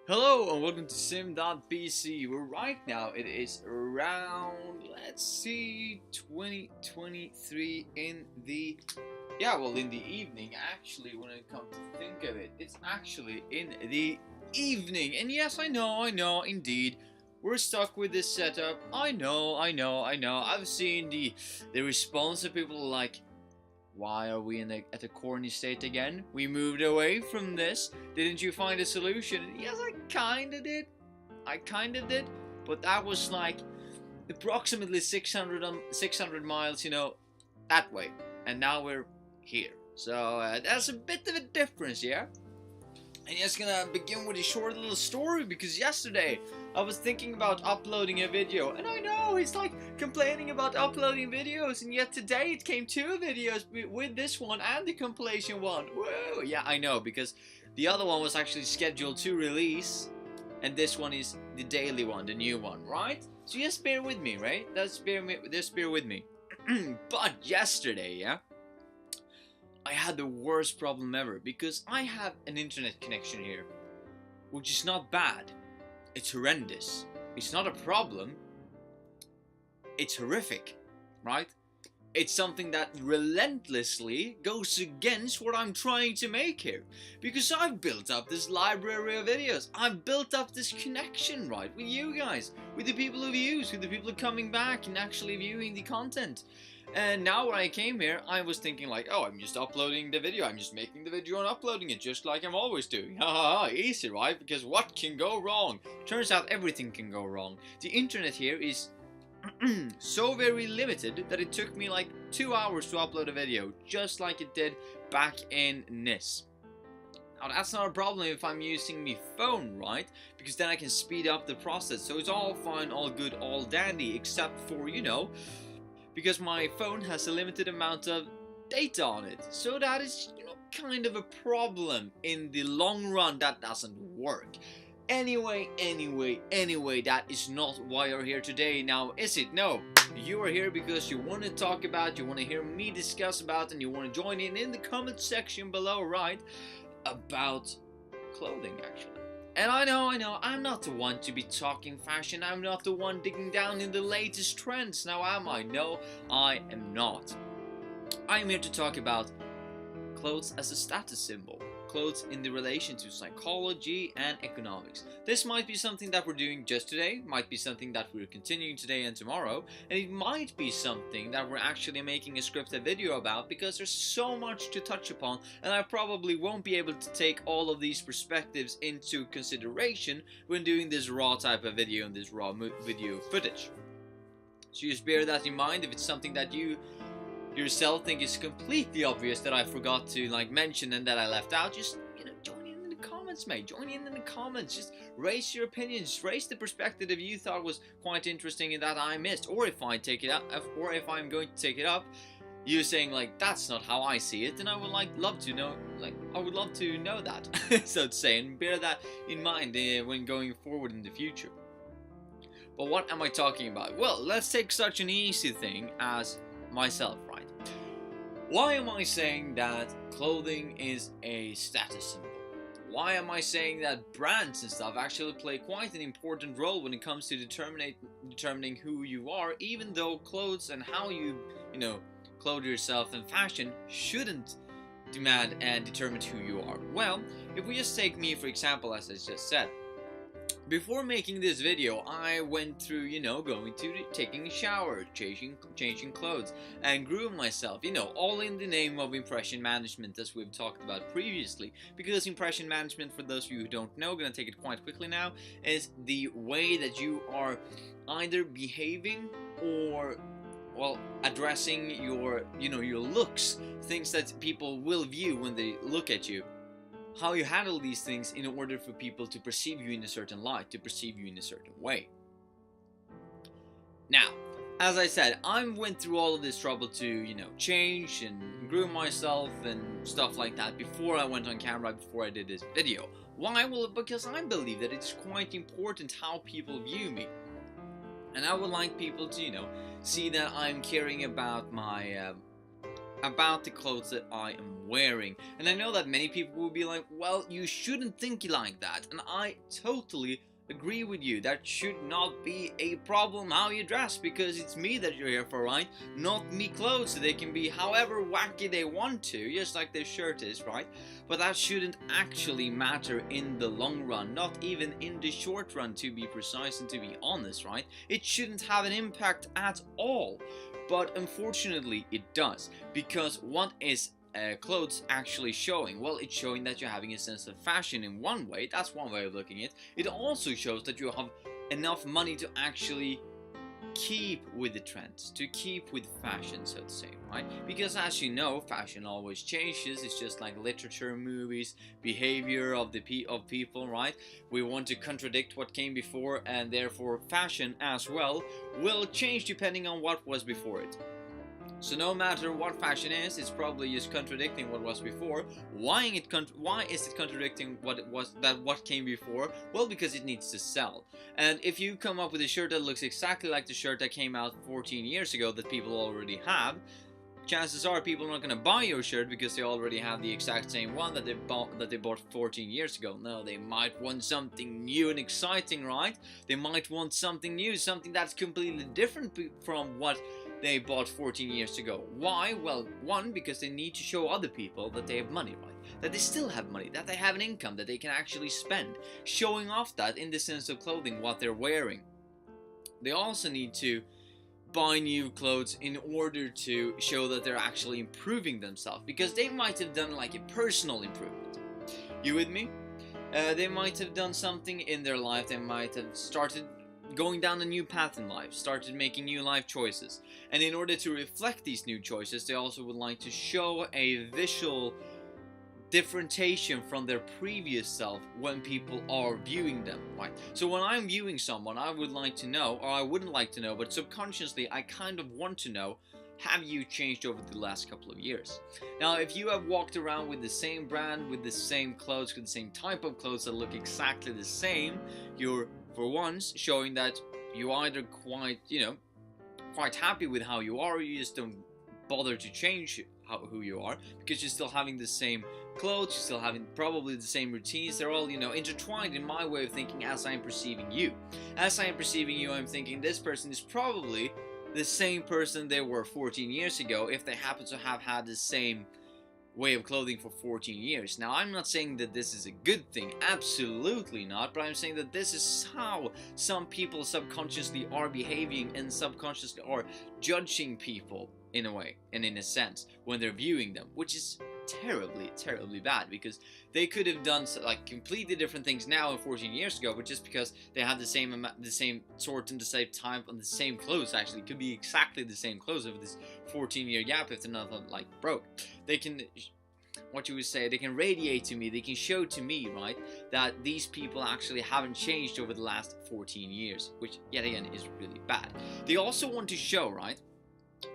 Hello and welcome to Sim.bc, where right now it is around, let's see, 2023 in the, in the evening. Actually, when it comes to think of it, it's actually in the evening. And yes, I know, indeed, we're stuck with this setup. I know. I've seen the response of people like, why are we at a corny state again? We moved away from this. Didn't you find a solution? Yes, I kinda did. But that was like approximately 600 miles, that way. And now we're here. So that's a bit of a difference, yeah? And just gonna begin with a short little story because yesterday I was thinking about uploading a video, and I know he's like complaining about uploading videos, and yet today it came two videos with this one and the compilation one. Whoa, yeah, I know, because the other one was actually scheduled to release, and this one is the daily one, the new one, right? So just bear with me, right? Just bear with me. But yesterday, yeah, I had the worst problem ever because I have an internet connection here, which is not bad. It's horrendous. It's not a problem. It's horrific, right? It's something that relentlessly goes against what I'm trying to make here. Because I've built up this library of videos. I've built up this connection, right, with you guys, with the people who views, with the people who are coming back and actually viewing the content. And now when I came here, I was thinking like, oh, I'm just uploading the video. I'm just making the video and uploading it just like I'm always doing. Haha, easy, right? Because what can go wrong? Turns out everything can go wrong. The internet here is so very limited that it took me like 2 hours to upload a video, just like it did back in NIS. Now that's not a problem if I'm using my phone, right? Because then I can speed up the process. So it's all fine, all good, all dandy, except for, because my phone has a limited amount of data on it. So that is, kind of a problem. In the long run, that doesn't work. Anyway, that is not why you're here today, now is it? No, you are here because you want to talk about, you want to hear me discuss about, and you want to join in the comment section below, right? About clothing, actually. And I know, I'm not the one to be talking fashion. I'm not the one digging down in the latest trends. Now am I? No, I am not. I am here to talk about clothes as a status symbol. Clothes in the relation to psychology and economics. This might be something that we're doing just today, might be something that we're continuing today and tomorrow, and it might be something that we're actually making a scripted video about because there's so much to touch upon, and I probably won't be able to take all of these perspectives into consideration when doing this raw type of video and this raw video footage. So just bear that in mind. If it's something that you yourself think is completely obvious that I forgot to mention and that I left out, just join in the comments, mate. Join in the comments. Just raise your opinions. Raise the perspective if you thought was quite interesting and that I missed, or if I take it up, or if I'm going to take it up, you saying that's not how I see it, then I would love to know. I would love to know that, so to say, and bear that in mind when going forward in the future. But what am I talking about? Well, let's take such an easy thing as myself, right? Why am I saying that clothing is a status symbol? Why am I saying that brands and stuff actually play quite an important role when it comes to determining who you are, even though clothes and how you, clothe yourself and fashion shouldn't demand and determine who you are? Well, if we just take me for example, as I just said, before making this video, I went through, going to taking a shower, changing clothes, and groom myself, all in the name of impression management, as we've talked about previously. Because impression management, for those of you who don't know, gonna take it quite quickly now, is the way that you are either behaving or, well, addressing your, your looks, things that people will view when they look at you. How you handle these things in order for people to perceive you in a certain light, to perceive you in a certain way. Now, as I said, I went through all of this trouble to, change and groom myself and stuff like that before I went on camera, before I did this video. Why? Well, because I believe that it's quite important how people view me. And I would like people to, see that I'm caring about my about the clothes that I am wearing. And I know that many people will be like, well, you shouldn't think like that. And I totally agree with you. That should not be a problem how you dress, because it's me that you're here for, right? Not me clothes. They can be however wacky they want to, just like their shirt is, right? But that shouldn't actually matter in the long run, not even in the short run, to be precise and to be honest, right? It shouldn't have an impact at all. But unfortunately it does, because what is clothes actually showing? Well, it's showing that you're having a sense of fashion in one way. That's one way of looking at it. It also shows that you have enough money to actually keep with the trends, to keep with fashion, so to say, right? Because as you know, fashion always changes. It's just like literature, movies, behavior of people, right? We want to contradict what came before, and therefore fashion as well will change depending on what was before it. So no matter what fashion is, it's probably just contradicting what was before. Why is it contradicting what came before? Well, because it needs to sell. And if you come up with a shirt that looks exactly like the shirt that came out 14 years ago that people already have, chances are people are not going to buy your shirt because they already have the exact same one that they bought 14 years ago. No, they might want something new and exciting, right? They might want something new, something that's completely different from what they bought 14 years ago. Why? Well, one, because they need to show other people that they have money, right? That they still have money, that they have an income, that they can actually spend. Showing off that in the sense of clothing, what they're wearing. They also need to buy new clothes in order to show that they're actually improving themselves, because they might have done like a personal improvement. You with me? They might have done something in their life. They might have started going down a new path in life, started making new life choices, and in order to reflect these new choices, they also would like to show a visual differentiation from their previous self when people are viewing them, right? So when I'm viewing someone, I would like to know, or I wouldn't like to know, but subconsciously I kind of want to know, have you changed over the last couple of years? Now, if you have walked around with the same brand, with the same clothes, with the same type of clothes that look exactly the same, you're for once showing that you either quite happy with how you are, or you just don't bother to change who you are, because you're still having the same clothes, you're still having probably the same routines. They're all, intertwined in my way of thinking as I'm perceiving you. As I am perceiving you, I'm thinking this person is probably the same person they were 14 years ago if they happen to have had the same way of clothing for 14 years. Now, I'm not saying that this is a good thing, absolutely not, but I'm saying that this is how some people subconsciously are behaving and subconsciously are judging people in a way and in a sense when they're viewing them, which is terribly bad, because they could have done like completely different things now and 14 years ago, but just because they had the same sort and the same type and the same clothes, actually could be exactly the same clothes over this 14-year gap if they're not like broke. They can, what you would say, they can radiate to me, they can show to me, right, that these people actually haven't changed over the last 14 years, which yet again is really bad. They also want to show, right,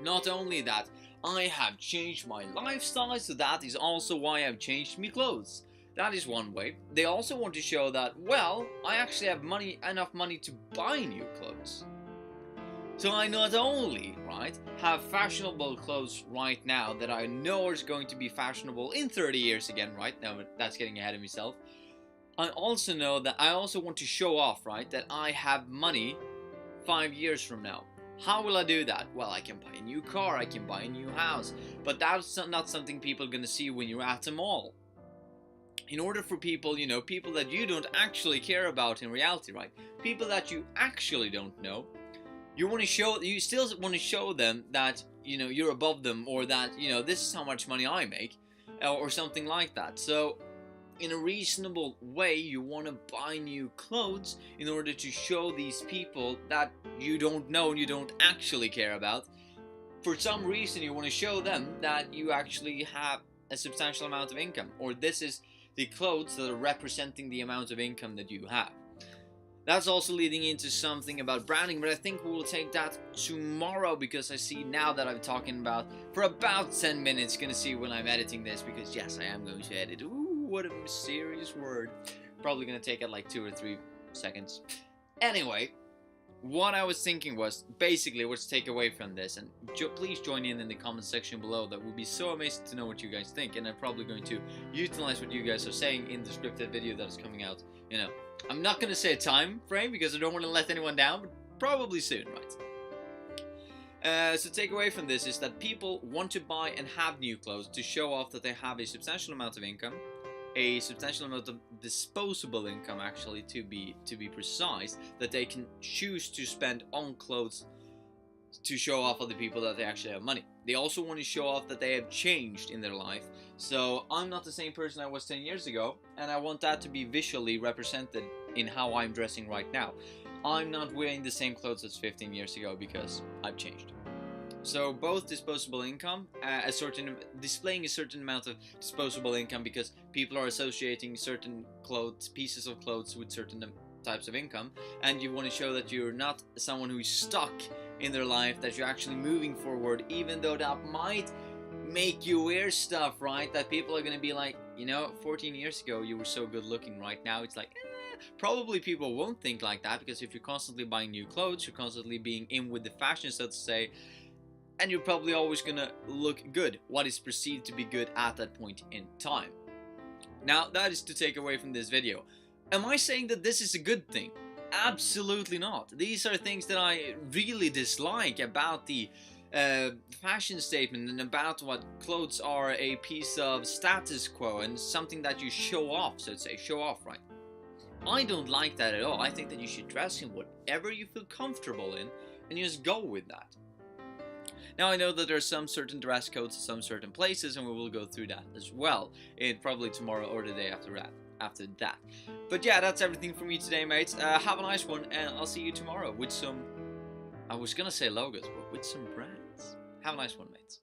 not only that I have changed my lifestyle, so that is also why I've changed my clothes. That is one way. They also want to show that, well, I actually have enough money to buy new clothes. So I not only, right, have fashionable clothes right now that I know is going to be fashionable in 30 years again, right? Now that's getting ahead of myself. I also know that I also want to show off, right, that I have money 5 years from now. How will I do that? Well, I can buy a new car, I can buy a new house, but that's not something people are going to see when you're at the mall. In order for people, people that you don't actually care about in reality, right? People that you actually don't know, you still want to show them that, you're above them, or that, this is how much money I make, or something like that. So in a reasonable way, you want to buy new clothes in order to show these people that you don't know and you don't actually care about. For some reason, you want to show them that you actually have a substantial amount of income, or this is the clothes that are representing the amount of income that you have. That's also leading into something about branding, but I think we will take that tomorrow, because I see now that I'm talking about for about 10 minutes. Gonna see when I'm editing this, because yes, I am going to edit. Ooh, what a mysterious word. Probably gonna take it like 2 or 3 seconds. Anyway, what I was thinking was basically what's take away from this, and please join in the comment section below. That would be so amazing to know what you guys think, and I'm probably going to utilize what you guys are saying in the scripted video that is coming out. You know, I'm not going to say a time frame because I don't want to let anyone down, but probably soon, right? So take away from this is that people want to buy and have new clothes to show off that they have a substantial amount of income, a substantial amount of disposable income, actually, to be precise, that they can choose to spend on clothes to show off other people that they actually have money. They also want to show off that they have changed in their life. So I'm not the same person I was 10 years ago, and I want that to be visually represented in how I'm dressing right now. I'm not wearing the same clothes as 15 years ago because I've changed. So both disposable income, displaying a certain amount of disposable income because people are associating certain pieces of clothes with certain types of income, and you want to show that you're not someone who's stuck in their life, that you're actually moving forward, even though that might make you wear stuff, right? That people are going to be like, you know, 14 years ago you were so good looking, right now it's like, probably people won't think like that, because if you're constantly buying new clothes, you're constantly being in with the fashion, so to say, and you're probably always gonna look good, what is perceived to be good at that point in time. Now, that is to take away from this video. Am I saying that this is a good thing? Absolutely not. These are things that I really dislike about the fashion statement, and about what clothes are a piece of status quo and something that you show off, so to say, show off, right? I don't like that at all. I think that you should dress in whatever you feel comfortable in and just go with that. Now, I know that there are some certain dress codes in some certain places, and we will go through that as well, probably tomorrow or the day after that. But yeah, that's everything from me today, mates. Have a nice one, and I'll see you tomorrow with some, I was gonna say logos, but with some brands. Have a nice one, mates.